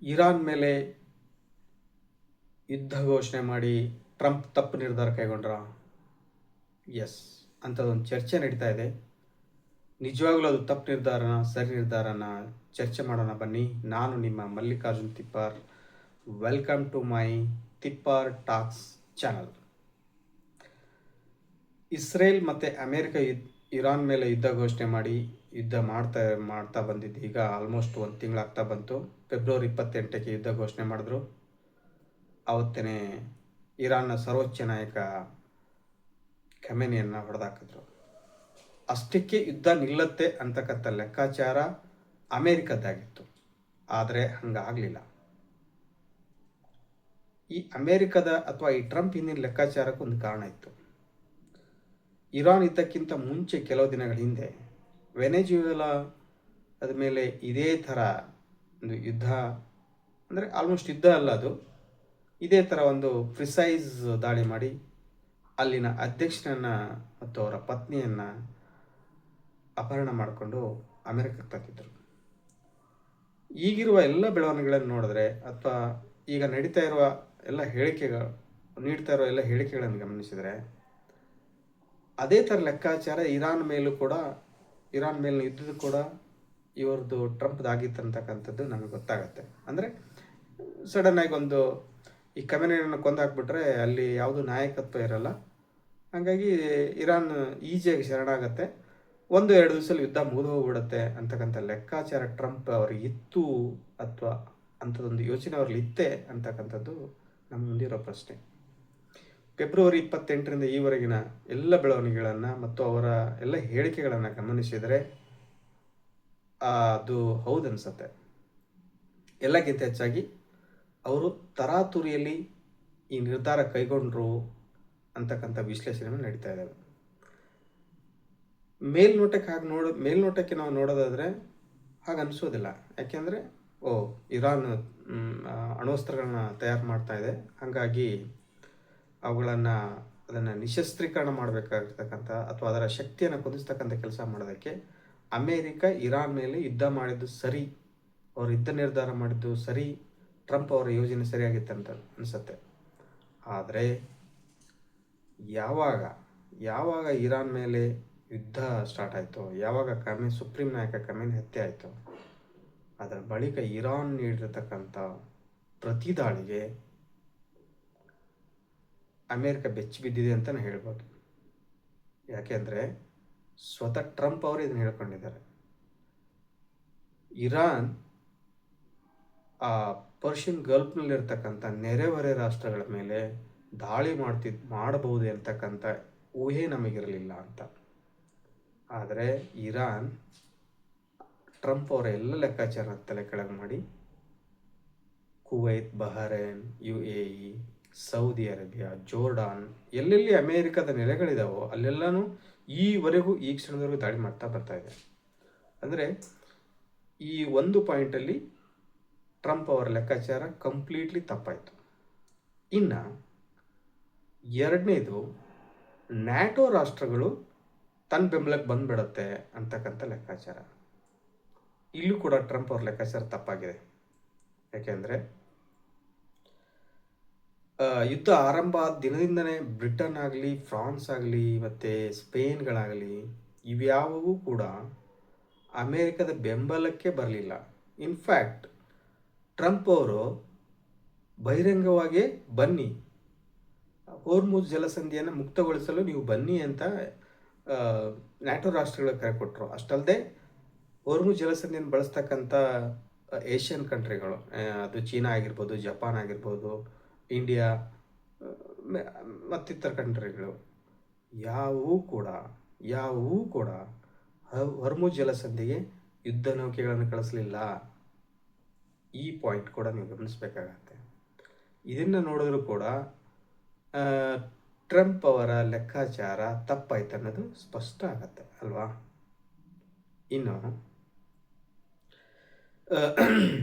Iran ಮೇಲೆ ಯುದ್ಧ ಘೋಷಣೆ ಮಾಡಿ ಟ್ರಂಪ್ ತಪ್ಪು ನಿರ್ಧಾರ ಕೈಗೊಂಡ್ರ? ಎಸ್, ಅಂಥದ್ದೊಂದು ಚರ್ಚೆ ನಡೀತಾ ಇದೆ. ನಿಜವಾಗ್ಲೂ ಅದು ತಪ್ಪು ನಿರ್ಧಾರನ ಸರಿ ನಿರ್ಧಾರನ ಚರ್ಚೆ ಮಾಡೋಣ ಬನ್ನಿ. ನಾನು ನಿಮ್ಮ Mallikarjun Tippar. Welcome to my Tippar talks channel. Israel ಮತ್ತು ಅಮೇರಿಕ ಇರಾನ್ ಮೇಲೆ ಯುದ್ಧ ಘೋಷಣೆ ಮಾಡಿ ಯುದ್ಧ ಮಾಡ್ತಾ ಬಂದಿದ್ದು ಈಗ ಆಲ್ಮೋಸ್ಟ್ ಒಂದು ತಿಂಗಳಾಗ್ತಾ ಬಂತು. ಫೆಬ್ರವರಿ 28ಕ್ಕೆ ಯುದ್ಧ ಘೋಷಣೆ ಮಾಡಿದ್ರು. ಆವತ್ತೇ ಇರಾನ್ನ ಸರ್ವೋಚ್ಚ ನಾಯಕ ಖಮೇನಿಯನ್ನು ಹೊಡೆದಾಕಿದ್ರು. ಅಷ್ಟಕ್ಕೆ ಯುದ್ಧ ನಿಲ್ಲತ್ತೆ ಅಂತಕ್ಕಂಥ ಲೆಕ್ಕಾಚಾರ ಅಮೇರಿಕದ್ದಾಗಿತ್ತು. ಆದರೆ ಹಂಗಾಗಲಿಲ್ಲ. ಈ ಅಮೇರಿಕದ ಅಥವಾ ಈ ಟ್ರಂಪ್ ಹಿಂದಿನ ಲೆಕ್ಕಾಚಾರಕ್ಕೆ ಒಂದು ಕಾರಣ ಇತ್ತು. ಇರಾನ್ ಯುದ್ಧಕ್ಕಿಂತ ಮುಂಚೆ ಕೆಲವು ದಿನಗಳ ಹಿಂದೆ ವೆನೆಜುವೆಲಾ ಅದ ಮೇಲೆ ಇದೇ ಥರ ಒಂದು ಯುದ್ಧ, ಅಂದರೆ ಆಲ್ಮೋಸ್ಟ್ ಯುದ್ಧ ಅಲ್ಲ, ಅದು ಇದೇ ಥರ ಒಂದು ಪ್ರಿಸೈಸ್ ದಾಳಿ ಮಾಡಿ ಅಲ್ಲಿನ ಅಧ್ಯಕ್ಷನನ್ನು ಮತ್ತು ಅವರ ಪತ್ನಿಯನ್ನು ಅಪಹರಣ ಮಾಡಿಕೊಂಡು ಅಮೆರಿಕಕ್ಕೆ ತಂದಿದ್ದರು. ಈಗಿರುವ ಎಲ್ಲ ಬೆಳವಣಿಗೆಗಳನ್ನು ನೋಡಿದ್ರೆ ಅಥವಾ ಈಗ ನಡೀತಾ ಇರುವ ಎಲ್ಲ ನೀಡ್ತಾ ಇರುವ ಎಲ್ಲ ಹೇಳಿಕೆಗಳನ್ನು ಗಮನಿಸಿದರೆ ಅದೇ ಥರ ಲೆಕ್ಕಾಚಾರ ಇರಾನ್ ಮೇಲಿನ ಯುದ್ಧದ ಕೂಡ ಇವ್ರದ್ದು ಟ್ರಂಪ್ದಾಗಿತ್ತಂತಕ್ಕಂಥದ್ದು ನಮಗೆ ಗೊತ್ತಾಗತ್ತೆ. ಅಂದರೆ ಸಡನ್ನಾಗಿ ಒಂದು ಈ ಖಮೇನಿಯನ್ನು ಕೊಂದಾಕ್ಬಿಟ್ರೆ ಅಲ್ಲಿ ಯಾವುದೂ ನಾಯಕತ್ವ ಇರಲ್ಲ. ಹಾಗಾಗಿ ಇರಾನ್ ಈಜಿಯಾಗಿ ಶರಣಾಗತ್ತೆ, 1-2 ದಿವಸದಲ್ಲಿ ಯುದ್ಧ ಮುಗಿದು ಹೋಗ್ಬಿಡುತ್ತೆ ಅಂತಕ್ಕಂಥ ಲೆಕ್ಕಾಚಾರ ಟ್ರಂಪ್ ಅವ್ರಿಗೆ ಇತ್ತು ಅಥವಾ ಅಂಥದ್ದೊಂದು ಯೋಚನೆ ಅವ್ರಲ್ಲಿ ಇತ್ತೆ ಅಂತಕ್ಕಂಥದ್ದು ನಮ್ಮ ಮುಂದಿರೋ ಪ್ರಶ್ನೆ. ಫೆಬ್ರವರಿ 28ರಿಂದ ಈವರೆಗಿನ ಎಲ್ಲ ಬೆಳವಣಿಗೆಗಳನ್ನು ಮತ್ತು ಅವರ ಎಲ್ಲ ಹೇಳಿಕೆಗಳನ್ನು ಗಮನಿಸಿದರೆ ಅದು ಹೌದನ್ಸತ್ತೆ. ಎಲ್ಲಕ್ಕಿಂತ ಹೆಚ್ಚಾಗಿ ಅವರು ತರಾತುರಿಯಲ್ಲಿ ಈ ನಿರ್ಧಾರ ಕೈಗೊಂಡ್ರು ಅಂತಕ್ಕಂಥ ವಿಶ್ಲೇಷಣೆ ನಡೀತಾ ಇದ್ದಾವೆ. ಮೇಲ್ನೋಟಕ್ಕೆ ನಾವು ನೋಡೋದಾದರೆ ಹಾಗೆ ಅನಿಸೋದಿಲ್ಲ. ಯಾಕೆಂದರೆ ಇರಾನ್ ಅಣ್ವಸ್ತ್ರಗಳನ್ನ ತಯಾರು ಮಾಡ್ತಾ ಇದೆ, ಹಾಗಾಗಿ ಅದನ್ನು ನಿಶಸ್ತ್ರೀಕರಣ ಮಾಡಬೇಕಾಗಿರ್ತಕ್ಕಂಥ ಅಥವಾ ಅದರ ಶಕ್ತಿಯನ್ನು ಕುದಿಸ್ತಕ್ಕಂಥ ಕೆಲಸ ಮಾಡೋದಕ್ಕೆ ಅಮೇರಿಕ ಇರಾನ್ ಮೇಲೆ ಯುದ್ಧ ಮಾಡಿದ್ದು ಸರಿ, ಅವರು ಯುದ್ಧ ನಿರ್ಧಾರ ಮಾಡಿದ್ದು ಸರಿ, ಟ್ರಂಪ್ ಅವರ ಯೋಜನೆ ಸರಿಯಾಗಿತ್ತಂತ ಅನಿಸುತ್ತೆ. ಆದರೆ ಯಾವಾಗ ಇರಾನ್ ಮೇಲೆ ಯುದ್ಧ ಸ್ಟಾರ್ಟ್ ಆಯಿತು, ಯಾವಾಗ ಸುಪ್ರೀಂ ನಾಯಕ ಖಮೇನಿ ಹತ್ಯೆ ಆಯಿತು, ಅದರ ಬಳಿಕ ಇರಾನ್ ನೀಡಿರತಕ್ಕಂಥ ಪ್ರತಿ ದಾಳಿಗೆ ಅಮೇರಿಕ ಬೆಚ್ಚಿ ಬಿದ್ದಿದೆ ಅಂತಲೇ ಹೇಳ್ಬೋದು. ಯಾಕೆಂದರೆ ಸ್ವತಃ ಟ್ರಂಪ್ ಅವರು ಇದನ್ನು ಹೇಳ್ಕೊಂಡಿದ್ದಾರೆ. ಇರಾನ್ ಆ ಪರ್ಷಿಯನ್ ಗಲ್ಫ್ನಲ್ಲಿರ್ತಕ್ಕಂಥ ನೆರೆಹೊರೆ ರಾಷ್ಟ್ರಗಳ ಮೇಲೆ ದಾಳಿ ಮಾಡಬಹುದು ಅಂತಕ್ಕಂಥ ಊಹೆ ನಮಗಿರಲಿಲ್ಲ ಅಂತ. ಆದರೆ ಇರಾನ್ ಟ್ರಂಪ್ ಅವರ ಎಲ್ಲ ಲೆಕ್ಕಾಚಾರ ತಲೆ ಕೆಳಗೆ ಮಾಡಿ Kuwait, Bahrain, UAE, Saudi Arabia, Jordan, ಎಲ್ಲೆಲ್ಲಿ ಅಮೇರಿಕದ ನೆಲೆಗಳಿದಾವೋ ಅಲ್ಲೆಲ್ಲನೂ ಈ ಕ್ಷಣದವರೆಗೂ ದಾಳಿ ಮಾಡ್ತಾ ಬರ್ತಾ ಇದೆ. ಅಂದರೆ ಈ ಒಂದು ಪಾಯಿಂಟಲ್ಲಿ ಟ್ರಂಪ್ ಅವರ ಲೆಕ್ಕಾಚಾರ ಕಂಪ್ಲೀಟ್ಲಿ ತಪ್ಪಾಯಿತು. ಇನ್ನು ಎರಡನೇದು, ನ್ಯಾಟೋ ರಾಷ್ಟ್ರಗಳು ತನ್ನ ಬೆಂಬಲಕ್ಕೆ ಬಂದ್ಬಿಡತ್ತೆ ಅಂತಕ್ಕಂಥ ಲೆಕ್ಕಾಚಾರ. ಇಲ್ಲೂ ಕೂಡ ಟ್ರಂಪ್ ಅವ್ರ ಲೆಕ್ಕಾಚಾರ ತಪ್ಪಾಗಿದೆ. ಯಾಕೆಂದರೆ ಯುದ್ಧ ಆರಂಭ ಆದ ದಿನದಿಂದನೇ ಬ್ರಿಟನ್ ಆಗಲಿ, ಫ್ರಾನ್ಸ್ ಆಗಲಿ ಮತ್ತು ಸ್ಪೇನ್ಗಳಾಗಲಿ ಇವ್ಯಾವೂ ಕೂಡ ಅಮೇರಿಕದ ಬೆಂಬಲಕ್ಕೆ ಬರಲಿಲ್ಲ. ಇನ್ಫ್ಯಾಕ್ಟ್ ಟ್ರಂಪ್ ಅವರು ಬಹಿರಂಗವಾಗಿ ಬನ್ನಿ, ಹೋರ್ಮುಜ್ ಜಲಸಂಧಿಯನ್ನು ಮುಕ್ತಗೊಳಿಸಲು ನೀವು ಬನ್ನಿ ಅಂತ ನ್ಯಾಟೋ ರಾಷ್ಟ್ರಗಳಿಗೆ ಕರೆ ಕೊಟ್ಟರು. ಅಷ್ಟಲ್ಲದೆ ಹೋರ್ಮುಜ್ ಜಲಸಂಧಿಯನ್ನು ಬಳಸ್ತಕ್ಕಂಥ ಏಷ್ಯನ್ ಕಂಟ್ರಿಗಳು, ಅದು ಚೀನಾ ಆಗಿರ್ಬೋದು, ಜಪಾನ್ ಆಗಿರ್ಬೋದು, ಇಂಡಿಯಾ ಮತ್ತಿತರ ಕಂಟ್ರಿಗಳು ಯಾವುವೂ ಕೂಡ ಹೋರ್ಮುಜ್ ಜಲಸಂಧಿಗೆ ಯುದ್ಧ ನೌಕೆಗಳನ್ನು ಕಳಿಸಲಿಲ್ಲ. ಈ ಪಾಯಿಂಟ್ ಕೂಡ ನೀವು ಗಮನಿಸಬೇಕಾಗತ್ತೆ. ಇದನ್ನು ನೋಡಿದ್ರೂ ಕೂಡ ಟ್ರಂಪ್ ಅವರ ಲೆಕ್ಕಾಚಾರ ತಪ್ಪಾಯ್ತು ಅನ್ನೋದು ಸ್ಪಷ್ಟ ಆಗತ್ತೆ ಅಲ್ವಾ? ಇನ್ನು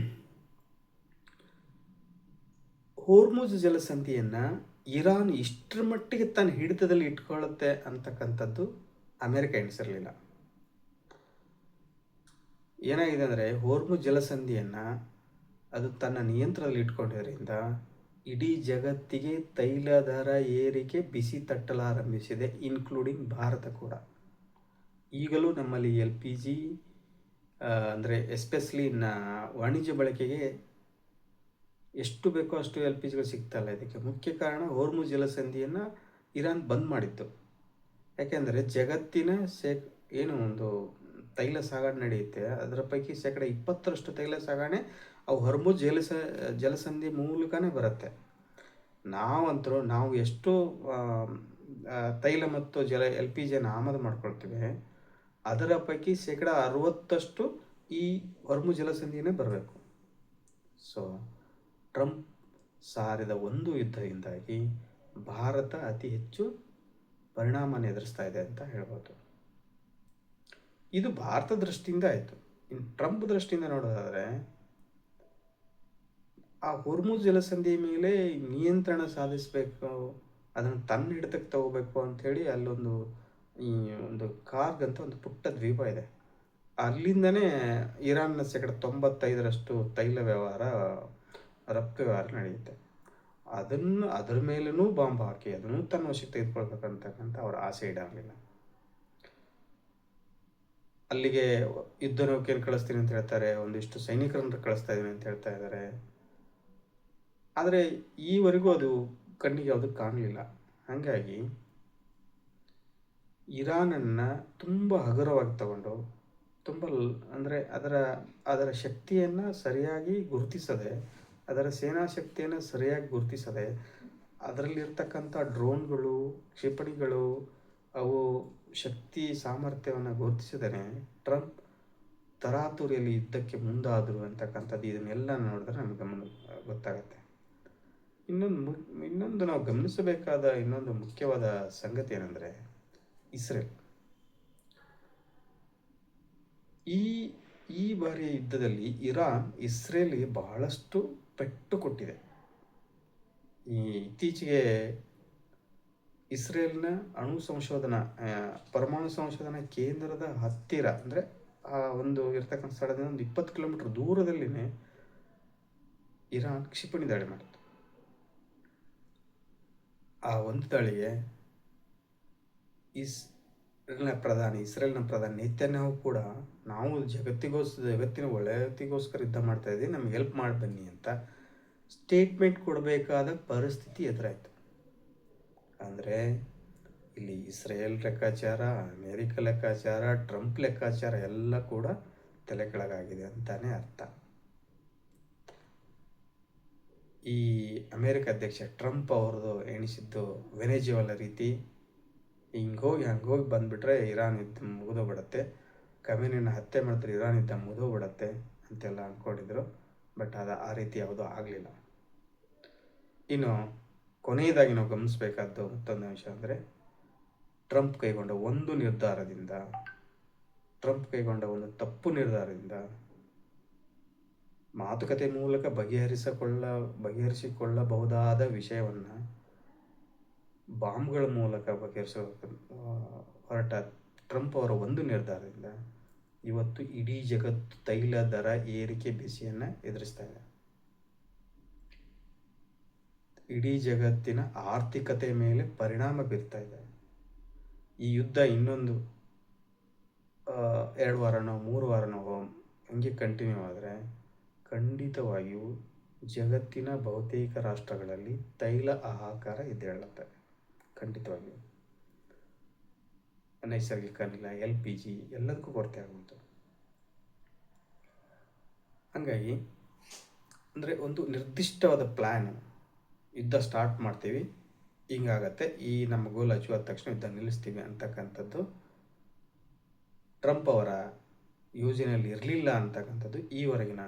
ಹೋರ್ಮುಜ್ ಜಲಸಂಧಿಯನ್ನು ಇರಾನ್ ಇಷ್ಟರ ಮಟ್ಟಿಗೆ ತನ್ನ ಹಿಡಿತದಲ್ಲಿ ಇಟ್ಕೊಳ್ಳುತ್ತೆ ಅಂತಕ್ಕಂಥದ್ದು ಅಮೆರಿಕ ಎಣಿಸಿರಲಿಲ್ಲ. ಏನಾಗಿದೆ ಅಂದರೆ ಹೋರ್ಮುಜ್ ಜಲಸಂಧಿಯನ್ನು ಅದು ತನ್ನ ನಿಯಂತ್ರಣದಲ್ಲಿ ಇಟ್ಕೊಂಡಿದ್ದರಿಂದ ಇಡೀ ಜಗತ್ತಿಗೆ ತೈಲ ದರ ಏರಿಕೆ ಬಿಸಿ ತಟ್ಟಲಾರಂಭಿಸಿದೆ, ಇನ್ಕ್ಲೂಡಿಂಗ್ ಭಾರತ ಕೂಡ. ಈಗಲೂ ನಮ್ಮಲ್ಲಿ ಎಲ್ ಪಿ ಜಿ ಅಂದರೆ ಎಸ್ಪೆಷಲಿ ವಾಣಿಜ್ಯ ಬಳಕೆಗೆ ಎಷ್ಟು ಬೇಕೋ ಅಷ್ಟು ಎಲ್ ಪಿ ಜಿಗಳು ಸಿಗ್ತಾಯಿಲ್ಲ. ಇದಕ್ಕೆ ಮುಖ್ಯ ಕಾರಣ ಹೋರ್ಮುಜ್ ಜಲಸಂಧಿಯನ್ನು ಇರಾನ್ ಬಂದ್ ಮಾಡಿತ್ತು. ಯಾಕೆಂದರೆ ಜಗತ್ತಿನ ಏನು ಒಂದು ತೈಲ ಸಾಗಣೆ ನಡೆಯುತ್ತೆ, ಅದರ ಪೈಕಿ 20% ತೈಲ ಸಾಗಣೆ ಅವು ಹೊರ್ಮುಜ್ ಜಲಸಂಧಿ ಮೂಲಕನೇ ಬರುತ್ತೆ. ನಾವು ಎಷ್ಟು ತೈಲ ಮತ್ತು ಎಲ್ ಪಿ ಜಿಯನ್ನು ಆಮದು ಮಾಡ್ಕೊಳ್ತೀವಿ, ಅದರ ಪೈಕಿ 60% ಈ ಹೊರ್ಮುಜ್ ಜಲಸಂಧಿಯೇ ಬರಬೇಕು. ಸೊ ಟ್ರಂಪ್ ಸಾರಿದ ಒಂದು ಯುದ್ಧದಿಂದಾಗಿ ಭಾರತ ಅತಿ ಹೆಚ್ಚು ಪರಿಣಾಮವನ್ನು ಎದುರಿಸ್ತಾ ಇದೆ ಅಂತ ಹೇಳ್ಬೋದು. ಇದು ಭಾರತ ದೃಷ್ಟಿಯಿಂದ ಆಯಿತು. ಇನ್ನು ಟ್ರಂಪ್ ದೃಷ್ಟಿಯಿಂದ ನೋಡೋದಾದರೆ, ಆ ಹೊರ್ಮುಜ್ ಜಲಸಂಧಿ ಮೇಲೆ ನಿಯಂತ್ರಣ ಸಾಧಿಸಬೇಕು, ಅದನ್ನು ತನ್ನ ಹಿಡಿತಕ್ಕೆ ತಗೋಬೇಕು ಅಂಥೇಳಿ ಅಲ್ಲೊಂದು ಈ ಒಂದು ಕಾರ್ಗ್ ಅಂತ ಒಂದು ಪುಟ್ಟ ದ್ವೀಪ ಇದೆ. ಅಲ್ಲಿಂದನೇ ಇರಾನ್ನ 95% ತೈಲ ವ್ಯವಹಾರ, ರಫ್ತು ವ್ಯವಹಾರ ನಡೆಯುತ್ತೆ. ಅದರ ಮೇಲೂ ಬಾಂಬ್ ಹಾಕಿ ಅದನ್ನು ತನ್ನ ವಶಕ್ಕೆ ತೆಗೆದುಕೊಳ್ಬೇಕಂತಕ್ಕಂಥ ಅವರ ಆಸೆ ಇಡಲಿಲ್ಲ. ಅಲ್ಲಿಗೆ ಯುದ್ಧ ನೌಕೆಯನ್ನು ಕಳಿಸ್ತೀನಿ ಅಂತ ಹೇಳ್ತಾರೆ, ಒಂದಿಷ್ಟು ಸೈನಿಕರನ್ನು ಕಳಿಸ್ತಾ ಇದ್ದೀನಿ ಅಂತ ಹೇಳ್ತಾ ಇದ್ದಾರೆ. ಆದರೆ ಈವರೆಗೂ ಅದು ಕಣ್ಣಿಗೆ ಯಾವುದು ಕಾಣಲಿಲ್ಲ. ಹಾಗಾಗಿ ಇರಾನನ್ನು ತುಂಬ ಹಗುರವಾಗಿ ತಗೊಂಡು, ತುಂಬ ಅಂದರೆ ಅದರ ಶಕ್ತಿಯನ್ನು ಸರಿಯಾಗಿ ಗುರುತಿಸದೆ, ಅದರ ಸೇನಾ ಶಕ್ತಿಯನ್ನು ಸರಿಯಾಗಿ ಗುರುತಿಸದೆ, ಅದರಲ್ಲಿರ್ತಕ್ಕಂಥ ಡ್ರೋನ್ಗಳು, ಕ್ಷಿಪಣಿಗಳು, ಅವು ಶಕ್ತಿ ಸಾಮರ್ಥ್ಯವನ್ನು ಗುರುತಿಸಿದರೆ ಟ್ರಂಪ್ ತರಾತುರಿಯಲ್ಲಿ ಯುದ್ಧಕ್ಕೆ ಮುಂದಾದರು ಅಂತಕ್ಕಂಥದ್ದು ಇದನ್ನೆಲ್ಲ ನೋಡಿದ್ರೆ ನಮಗೆ ಗೊತ್ತಾಗತ್ತೆ. ಇನ್ನೊಂದು ನಾವು ಗಮನಿಸಬೇಕಾದ ಇನ್ನೊಂದು ಮುಖ್ಯವಾದ ಸಂಗತಿ ಏನಂದರೆ ಇಸ್ರೇಲ್. ಈ ಬಾರಿಯ ಯುದ್ಧದಲ್ಲಿ ಇರಾನ್ ಇಸ್ರೇಲ್ಗೆ ಬಹಳಷ್ಟು ಪೆಟ್ಟು ಕೊಟ್ಟಿದೆ. ಇತ್ತೀಚೆಗೆ ಇಸ್ರೇಲ್ನ ಪರಮಾಣು ಸಂಶೋಧನಾ ಕೇಂದ್ರದ ಹತ್ತಿರ, ಅಂದರೆ ಆ ಒಂದು ಇರ್ತಕ್ಕಂಥ ಸ್ಥಳದಿಂದ ಒಂದು 20 ಕಿಲೋಮೀಟರ್ ದೂರದಲ್ಲಿನೇ ಇರಾನ್ ಕ್ಷಿಪಣಿ ದಾಳಿ ಮಾಡಿತ್ತು. ಆ ಒಂದು ದಾಳಿಗೆ ಇಸ್ರೇಲ್ನ ಪ್ರಧಾನಿ ನೆತನ್ಯಾಹು ಕೂಡ, ನಾವು ಜಗತ್ತಿನ ಒಳ್ಳೆಯತಿಗೋಸ್ಕರ ಯುದ್ಧ ಮಾಡ್ತಾ ಇದ್ದೀವಿ, ನಮ್ಗೆ ಹೆಲ್ಪ್ ಮಾಡಿ ಬನ್ನಿ ಅಂತ ಸ್ಟೇಟ್ಮೆಂಟ್ ಕೊಡಬೇಕಾದ ಪರಿಸ್ಥಿತಿ ಎದುರಾಯಿತು. ಅಂದರೆ ಇಲ್ಲಿ ಇಸ್ರೇಲ್ ಲೆಕ್ಕಾಚಾರ, ಅಮೇರಿಕ ಲೆಕ್ಕಾಚಾರ, ಟ್ರಂಪ್ ಲೆಕ್ಕಾಚಾರ ಎಲ್ಲ ಕೂಡ ತಲೆ ಕೆಳಗಾಗಿದೆ ಅಂತಾನೆ ಅರ್ಥ. ಈ ಅಮೇರಿಕ ಅಧ್ಯಕ್ಷ ಟ್ರಂಪ್ ಅವ್ರದ್ದು ಎಣಿಸಿದ್ದು ವೆನೆಜುವೆಲಾ ರೀತಿ, ಹಂಗೋಗಿ ಬಂದುಬಿಟ್ರೆ ಇರಾನ್ ಯುದ್ಧ ಮುಗಿದೋಗ್ಬಿಡತ್ತೆ, ಖಮೇನಿನ ಹತ್ಯೆ ಮಾಡಿದ್ರೆ ಇರಾನ್ ಯುದ್ಧ ಮುಗಿದೋಗ್ಬಿಡತ್ತೆ ಅಂತೆಲ್ಲ ಅಂದ್ಕೊಂಡಿದ್ರು. ಬಟ್ ಆ ರೀತಿ ಯಾವುದೂ ಆಗಲಿಲ್ಲ. ಇನ್ನು ಕೊನೆಯದಾಗಿ ನಾವು ಗಮನಿಸಬೇಕಾದ್ದು ಮತ್ತೊಂದು ಅಂಶ ಅಂದರೆ, ಟ್ರಂಪ್ ಕೈಗೊಂಡ ಒಂದು ತಪ್ಪು ನಿರ್ಧಾರದಿಂದ ಮಾತುಕತೆ ಮೂಲಕ ಬಗೆಹರಿಸಿಕೊಳ್ಳಬಹುದಾದ ವಿಷಯವನ್ನು ಬಾಂಬ್ಗಳ ಮೂಲಕ ಹೊರಟ ಟ್ರಂಪ್ ಅವರ ಒಂದು ನಿರ್ಧಾರದಿಂದ ಇವತ್ತು ಇಡೀ ಜಗತ್ತು ತೈಲ ದರ ಏರಿಕೆ ಬಿಸಿಯನ್ನು ಎದುರಿಸ್ತಾ ಇದೆ. ಇಡೀ ಜಗತ್ತಿನ ಆರ್ಥಿಕತೆ ಮೇಲೆ ಪರಿಣಾಮ ಬೀರ್ತಾ ಇದೆ. ಈ ಯುದ್ಧ ಇನ್ನೊಂದು 2 ವಾರನೋ 3 ವಾರನೋ ಹಂಗೆ ಕಂಟಿನ್ಯೂ ಆದರೆ ಖಂಡಿತವಾಗಿಯೂ ಜಗತ್ತಿನ ಬಹುತೇಕ ರಾಷ್ಟ್ರಗಳಲ್ಲಿ ತೈಲ ಹಾಹಾಕಾರ ಎದ್ದೇಳುತ್ತೆ. ಖಂಡಿತವಾಗಿಯೂ ನೈಸರ್ಗಿಕ ಅನಿಲ, LPG ಎಲ್ಲದಕ್ಕೂ ಕೊರತೆ ಆಗುತ್ತೆ. ಹಾಗಾಗಿ ಅಂದರೆ ಒಂದು ನಿರ್ದಿಷ್ಟವಾದ ಪ್ಲ್ಯಾನ್, ಯುದ್ಧ ಸ್ಟಾರ್ಟ್ ಮಾಡ್ತೀವಿ, ಹಿಂಗಾಗತ್ತೆ, ಈ ನಮ್ಮ ಗೋಲ್ ಅಚೀವ್ ಆದ ತಕ್ಷಣ ಯುದ್ಧ ನಿಲ್ಲಿಸ್ತೀವಿ ಅಂತಕ್ಕಂಥದ್ದು ಟ್ರಂಪ್ ಅವರ ಯೋಜನೆಯಲ್ಲಿ ಇರಲಿಲ್ಲ ಅಂತಕ್ಕಂಥದ್ದು ಈವರೆಗಿನ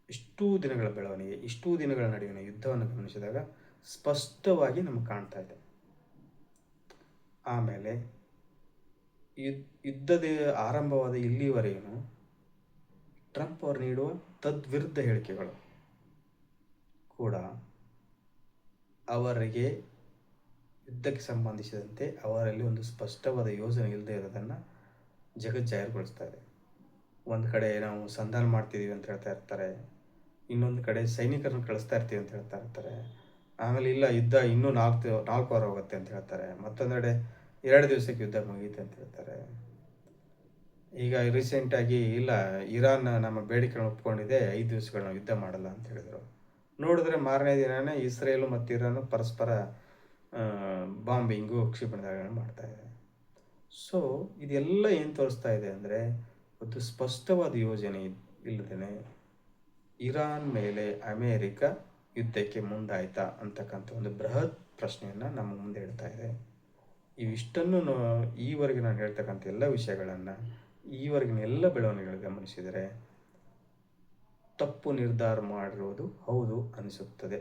ಇಷ್ಟೂ ದಿನಗಳ ಬೆಳವಣಿಗೆ, ಇಷ್ಟೂ ದಿನಗಳ ನಡುವಿನ ಯುದ್ಧವನ್ನು ಗಮನಿಸಿದಾಗ ಸ್ಪಷ್ಟವಾಗಿ ನಮಗೆ ಕಾಣ್ತಾ ಇದೆ. ಆಮೇಲೆ ಯುದ್ಧದ ಆರಂಭವಾದ ಇಲ್ಲಿವರೆಗೂ ಟ್ರಂಪ್ ಅವರು ನೀಡುವ ತದ್ವಿರುದ್ಧ ಹೇಳಿಕೆಗಳು ಕೂಡ ಅವರಿಗೆ ಯುದ್ಧಕ್ಕೆ ಸಂಬಂಧಿಸಿದಂತೆ ಅವರಲ್ಲಿ ಒಂದು ಸ್ಪಷ್ಟವಾದ ಯೋಜನೆ ಇಲ್ಲದೆ ಇರೋದನ್ನು ಜಗತ್ತು ಜಾಹಿರುಗೊಳಿಸ್ತಾ ಇದೆ. ಒಂದು ಕಡೆ ನಾವು ಸಂಧಾನ ಮಾಡ್ತಿದ್ದೀವಿ ಅಂತ ಹೇಳ್ತಾ ಇರ್ತಾರೆ, ಇನ್ನೊಂದು ಕಡೆ ಸೈನಿಕರನ್ನು ಕಳಿಸ್ತಾ ಇರ್ತೀವಿ ಅಂತ ಹೇಳ್ತಾ ಇರ್ತಾರೆ. ಆಮೇಲೆ ಇಲ್ಲ ಯುದ್ಧ ಇನ್ನೂ 4 ವಾರ ಹೋಗುತ್ತೆ ಅಂತ ಹೇಳ್ತಾರೆ. ಮತ್ತೊಂದೆಡೆ 2 ದಿವಸಕ್ಕೆ ಯುದ್ಧ ಮುಗಿಯುತ್ತೆ ಅಂತ ಹೇಳ್ತಾರೆ. ಈಗ ರೀಸೆಂಟಾಗಿ ಇಲ್ಲ ಇರಾನ್ ನಮ್ಮ ಬೇಡಿಕೆಗಳನ್ನ ಒಪ್ಕೊಂಡಿದೆ, 5 ದಿವಸಗಳು ನಾವು ಯುದ್ಧ ಮಾಡಲ್ಲ ಅಂತ ಹೇಳಿದರು. ನೋಡಿದ್ರೆ ಮಾರನೇ ದಿನವೇ ಇಸ್ರೇಲು ಮತ್ತು ಇರಾನ್ ಪರಸ್ಪರ ಬಾಂಬಿಂಗು, ಕ್ಷಿಪಣಿ ದಾಳಿಗಳನ್ನು ಮಾಡ್ತಾ ಇದೆ. ಸೊ ಇದೆಲ್ಲ ಏನು ತೋರಿಸ್ತಾ ಇದೆ ಅಂದರೆ, ಒಂದು ಸ್ಪಷ್ಟವಾದ ಯೋಜನೆ ಇಲ್ಲದೇ ಇರಾನ್ ಮೇಲೆ ಅಮೇರಿಕ ಯುದ್ಧಕ್ಕೆ ಮುಂದಾಯ್ತಾ ಅಂತಕ್ಕಂಥ ಒಂದು ಬೃಹತ್ ಪ್ರಶ್ನೆಯನ್ನು ನಮ್ಮ ಮುಂದೆ ಇಡ್ತಾ ಇದೆ. ಇವಿಷ್ಟನ್ನು ಈವರೆಗೆ ನಾನು ಹೇಳ್ತಕ್ಕಂಥ ಎಲ್ಲ ವಿಷಯಗಳನ್ನು, ಈವರೆಗಿನ ಎಲ್ಲ ಬೆಳವಣಿಗೆಗಳು ಗಮನಿಸಿದರೆ ತಪ್ಪು ನಿರ್ಧಾರ ಮಾಡಿರುವುದು ಹೌದು ಅನಿಸುತ್ತದೆ.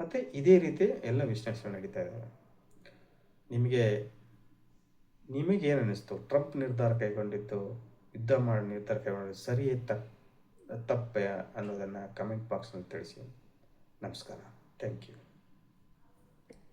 ಮತ್ತು ಇದೇ ರೀತಿ ಎಲ್ಲ ವಿಶ್ಲೇಷಣೆ ನಡೀತಾ ಇದ್ದಾವೆ. ನಿಮಗೇನು ಅನ್ನಿಸ್ತು? ಟ್ರಂಪ್ ನಿರ್ಧಾರ ಕೈಗೊಂಡಿದ್ದು, ಯುದ್ಧ ಮಾಡಿ ನಿರ್ಧಾರ ಕೈಗೊಂಡಿದ್ದು ಸರಿಯೇ ತಪ್ಪೇ ಅನ್ನೋದನ್ನು ಕಮೆಂಟ್ ಬಾಕ್ಸ್ನಲ್ಲಿ ತಿಳಿಸಿ. ನಮಸ್ಕಾರ. Thank you.